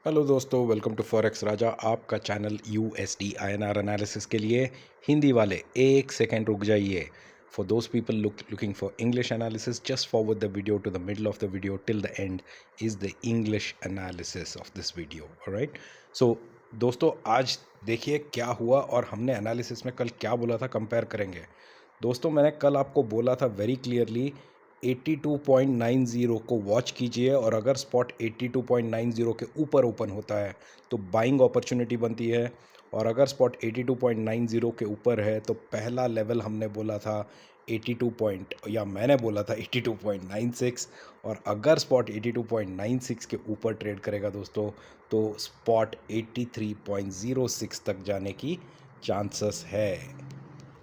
Hello दोस्तों, welcome to forex राजा। आपका channel USD INR analysis के लिए हिंदी वाले एक सेकेंड रुक जाइए। For those people looking for English analysis, just forward the video to the middle of the video till the end is the English analysis of this video. Alright, so दोस्तों आज देखिए क्या हुआ और हमने एनालिसिस में कल क्या बोला था, कंपेयर करेंगे। दोस्तों मैंने कल आपको बोला था वेरी क्लियरली 82.90 को वॉच कीजिए, और अगर स्पॉट 82.90 के ऊपर ओपन होता है तो बाइंग अपॉर्चुनिटी बनती है, और अगर स्पॉट 82.90 के ऊपर है तो पहला लेवल हमने बोला था 82 पॉइंट, या मैंने बोला था 82.96, और अगर स्पॉट 82.96 के ऊपर ट्रेड करेगा दोस्तों तो स्पॉट 83.06 तक जाने की चांसेस है।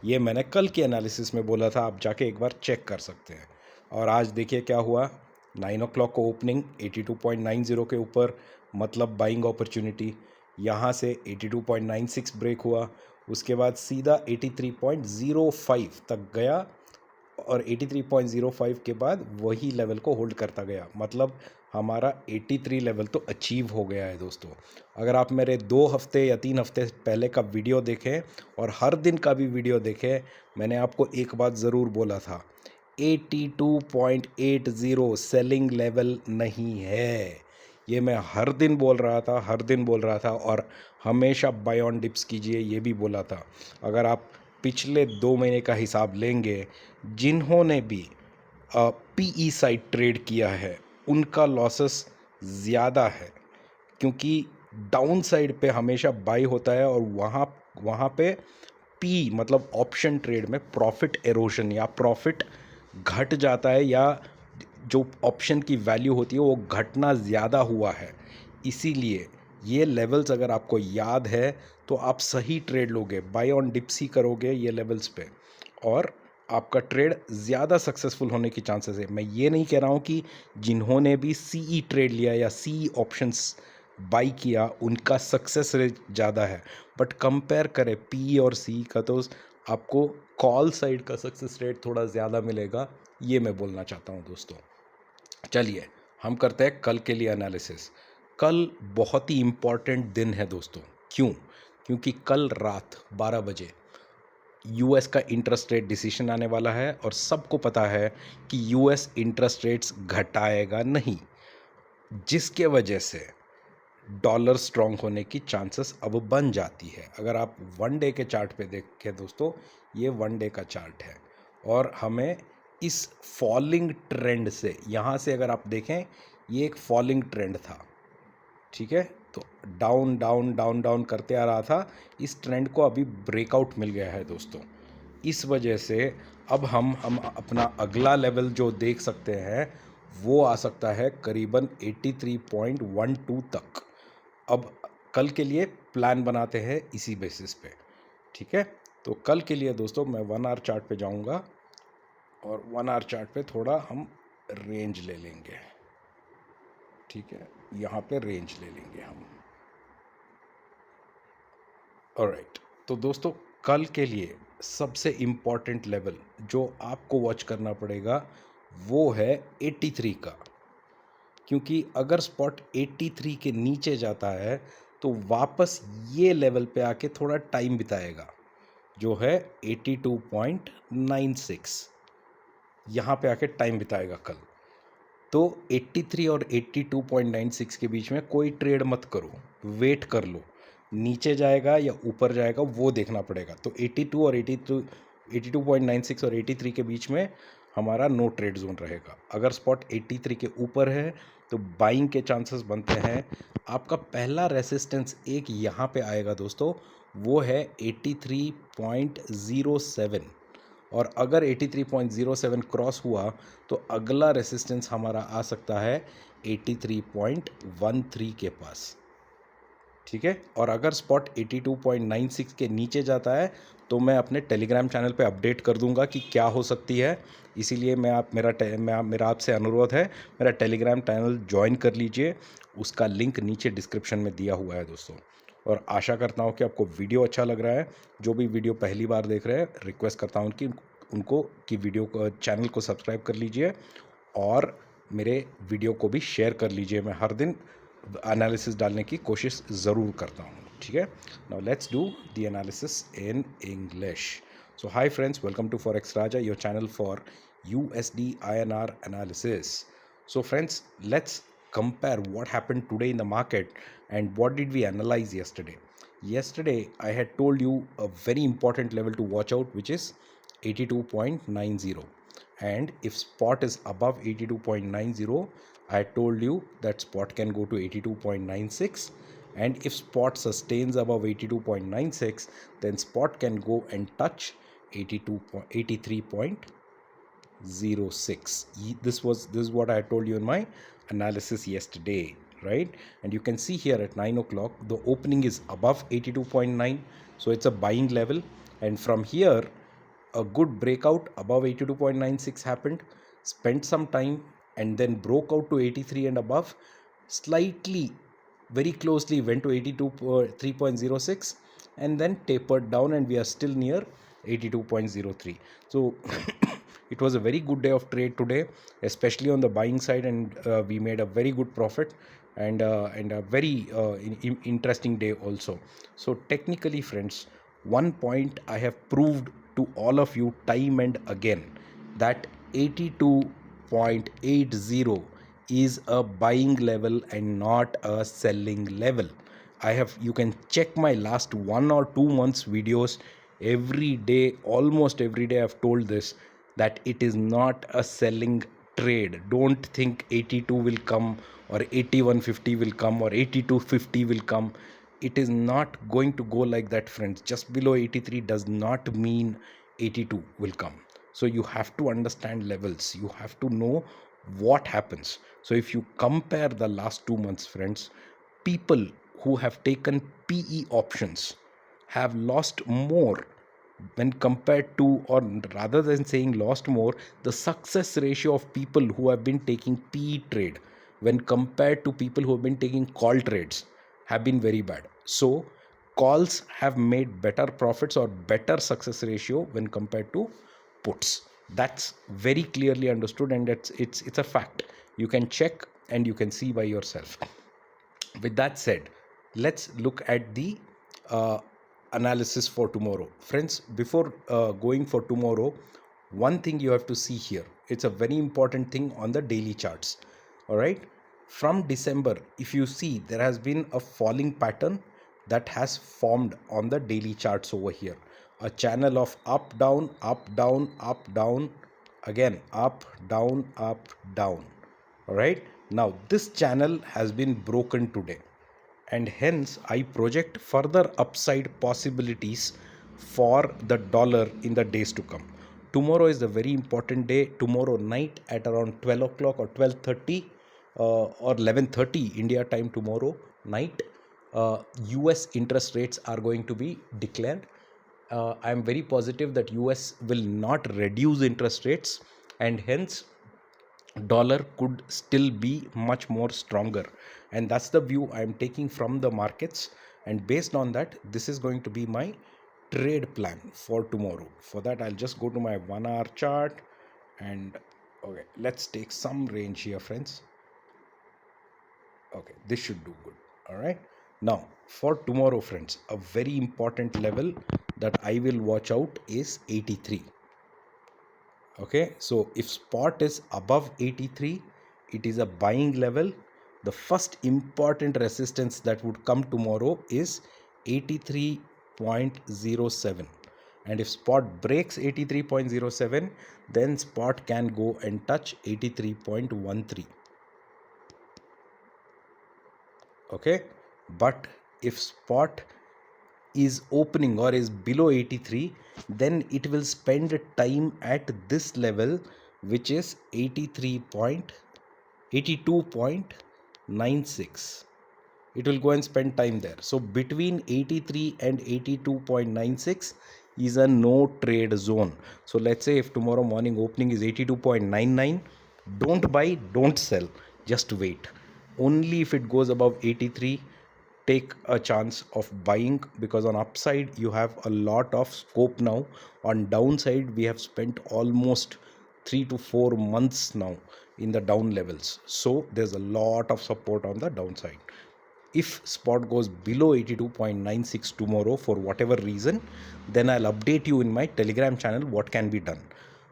ये मैंने कल के एनालिसिस में बोला था, आप जाके एक बार चेक कर सकते हैं। और आज देखिए क्या हुआ, 9 o'clock को ओपनिंग 82.90 के ऊपर, मतलब बाइंग अपॉर्चुनिटी। यहाँ से 82.96 ब्रेक हुआ, उसके बाद सीधा 83.05 तक गया, और 83.05 के बाद वही लेवल को होल्ड करता गया, मतलब हमारा 83 लेवल तो अचीव हो गया है दोस्तों। अगर आप मेरे 2 हफ्ते या 3 हफ्ते पहले का वीडियो देखें और हर दिन का भी वीडियो देखें, मैंने आपको एक बात ज़रूर बोला था, 82.80 सेलिंग लेवल नहीं है। ये मैं हर दिन बोल रहा था, हर दिन बोल रहा था, और हमेशा बाय ऑन डिप्स कीजिए ये भी बोला था। अगर आप पिछले 2 महीने का हिसाब लेंगे, जिन्होंने भी पीई साइड ट्रेड किया है उनका लॉसेस ज़्यादा है, क्योंकि डाउन साइड पे हमेशा बाई होता है, और वहाँ वहाँ पे पी मतलब ऑप्शन ट्रेड में प्रॉफिट एरोशन या प्रॉफिट घट जाता है, या जो ऑप्शन की वैल्यू होती है वो घटना ज़्यादा हुआ है। इसीलिए ये लेवल्स अगर आपको याद है तो आप सही ट्रेड लोगे, बाय ऑन डिप्स ही करोगे ये लेवल्स पे, और आपका ट्रेड ज़्यादा सक्सेसफुल होने की चांसेस है। मैं ये नहीं कह रहा हूँ कि जिन्होंने भी सीई ट्रेड लिया या सीई ऑप्शंस बाई किया उनका सक्सेस रेट ज़्यादा है, बट कंपेयर करें पी और सी का तो आपको कॉल साइड का सक्सेस रेट थोड़ा ज़्यादा मिलेगा, ये मैं बोलना चाहता हूँ दोस्तों। चलिए हम करते हैं कल के लिए एनालिसिस। कल बहुत ही इम्पॉर्टेंट दिन है दोस्तों। क्यों? क्योंकि कल रात 12 बजे यूएस का इंटरेस्ट रेट डिसीजन आने वाला है, और सबको पता है कि यूएस इंटरेस्ट रेट्स घटाएगा नहीं, जिसके वजह से डॉलर स्ट्रांग होने की चांसेस अब बन जाती है। अगर आप 1 डे के चार्ट पे देखें दोस्तों, ये 1 डे का चार्ट है, और हमें इस फॉलिंग ट्रेंड से, यहाँ से अगर आप देखें ये एक फॉलिंग ट्रेंड था, ठीक है, तो डाउन डाउन डाउन डाउन करते आ रहा था, इस ट्रेंड को अभी ब्रेकआउट मिल गया है दोस्तों। इस वजह से अब हम अपना अगला लेवल जो देख सकते हैं वो आ सकता है करीबन 83.12 तक। अब कल के लिए प्लान बनाते हैं इसी बेसिस पे, ठीक है। तो कल के लिए दोस्तों मैं 1 आवर चार्ट पे जाऊंगा, और 1 आवर चार्ट पे थोड़ा हम रेंज ले लेंगे, ठीक है, यहाँ पे रेंज ले लेंगे हम। ऑलराइट, तो दोस्तों कल के लिए सबसे इम्पॉर्टेंट लेवल जो आपको वॉच करना पड़ेगा वो है 83 का, क्योंकि अगर स्पॉट 83 के नीचे जाता है तो वापस ये लेवल पे आके थोड़ा टाइम बिताएगा, जो है 82.96, यहाँ पे आके टाइम बिताएगा कल। तो 83 और 82.96 के बीच में कोई ट्रेड मत करो, वेट कर लो, नीचे जाएगा या ऊपर जाएगा वो देखना पड़ेगा। तो 82 और 82.96 और 83 के बीच में हमारा नो ट्रेड जोन रहेगा। अगर स्पॉट 83 के ऊपर है तो बाइंग के चांसेस बनते हैं। आपका पहला रेसिस्टेंस एक यहाँ पे आएगा दोस्तों, वो है 83.07, और अगर 83.07 क्रॉस हुआ तो अगला रेसिस्टेंस हमारा आ सकता है 83.13 के पास, ठीक है। और अगर स्पॉट 82.96 के नीचे जाता है तो मैं अपने टेलीग्राम चैनल पे अपडेट कर दूंगा कि क्या हो सकती है। इसीलिए मेरा आपसे अनुरोध है, मेरा टेलीग्राम चैनल ज्वाइन कर लीजिए, उसका लिंक नीचे डिस्क्रिप्शन में दिया हुआ है दोस्तों। और आशा करता हूँ कि आपको वीडियो अच्छा लग रहा है। जो भी वीडियो पहली बार देख रहे हैं, रिक्वेस्ट करता हूँ कि उनको कि वीडियो को, चैनल को सब्सक्राइब कर लीजिए, और मेरे वीडियो को भी शेयर कर लीजिए। मैं हर दिन एनालिसिस डालने की कोशिश ज़रूर करता हूँ, ठीक है. Now let's do the analysis in English. So hi friends, welcome to Forex Raja, your channel for USD INR analysis. So friends, let's compare what happened today in the market and what did we analyze yesterday. Yesterday I had told you a very important level to watch out, which is 82.90, and if spot is above 82.90, I told you that spot can go to 82.96, and if spot sustains above 82.96, then spot can go and touch 83.06. This is what I told you in my analysis yesterday, right? And you can see here at 9 o'clock the opening is above 82.9, so it's a buying level, and from here a good breakout above 82.96 happened, spent some time, and then broke out to 83 and above, slightly, very closely went to 83.06, and then tapered down, and we are still near 82.03. So it was a very good day of trade today, especially on the buying side, and we made a very good profit, and a very interesting day also. So technically friends, one point I have proved to all of you time and again, that 82.80 is a buying level and not a selling level. You can check my last 1 or 2 months videos. Every day, almost every day, I've told this, that it is not a selling trade. Don't think 82 will come, or 81.50 will come, or 82.50 will come. It is not going to go like that, friends. Just below 83 does not mean 82 will come. So you have to understand levels, you have to know what happens. So if you compare the last 2 months, friends, people who have taken PE options have lost more when compared to, or rather than saying lost more, the success ratio of people who have been taking PE trade when compared to people who have been taking call trades have been very bad. So calls have made better profits or better success ratio when compared to puts. That's very clearly understood, and it's a fact. You can check and you can see by yourself. With that said, let's look at the uh, analysis for tomorrow, friends. Before going for tomorrow, one thing you have to see here, it's a very important thing on the daily charts. All right, from December, if you see, there has been a falling pattern that has formed on the daily charts over here, a channel of up down up down up down, again up down up down. All right, now this channel has been broken today, and hence I project further upside possibilities for the dollar in the days to come. Tomorrow is a very important day. Tomorrow night at around 12 o'clock or 12:30 or 11:30 India time tomorrow night, US interest rates are going to be declared. I am very positive that US will not reduce interest rates, and hence dollar could still be much more stronger, and that's the view I am taking from the markets. And based on that, this is going to be my trade plan for tomorrow. For that, I'll just go to my 1 hour chart, and okay, let's take some range here, friends. Okay, this should do good. All right, now for tomorrow, friends, a very important level that I will watch out is 83. Okay, so if spot is above 83, it is a buying level. The first important resistance that would come tomorrow is 83.07, and if spot breaks 83.07, then spot can go and touch 83.13. Okay, but if spot is opening or is below 83, then it will spend time at this level, which is 82.96. It will go and spend time there. So between 83 and 82.96 is a no trade zone. So let's say if tomorrow morning opening is 82.99, don't buy, don't sell, just wait. Only if it goes above 83, take a chance of buying, because on upside you have a lot of scope now. On downside, we have spent almost 3 to 4 months now in the down levels. So there's a lot of support on the downside. If spot goes below 82.96 tomorrow for whatever reason, then I'll update you in my Telegram channel what can be done.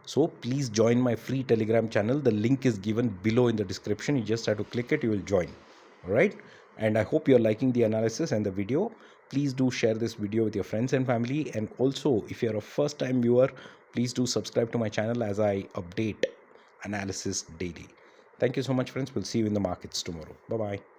So please join my free Telegram channel. The link is given below in the description. You just have to click it, you will join. All right. And I hope you're liking the analysis and the video. Please do share this video with your friends and family. And also, if you're a first time viewer, please do subscribe to my channel as I update analysis daily. Thank you so much, friends. We'll see you in the markets tomorrow. Bye bye.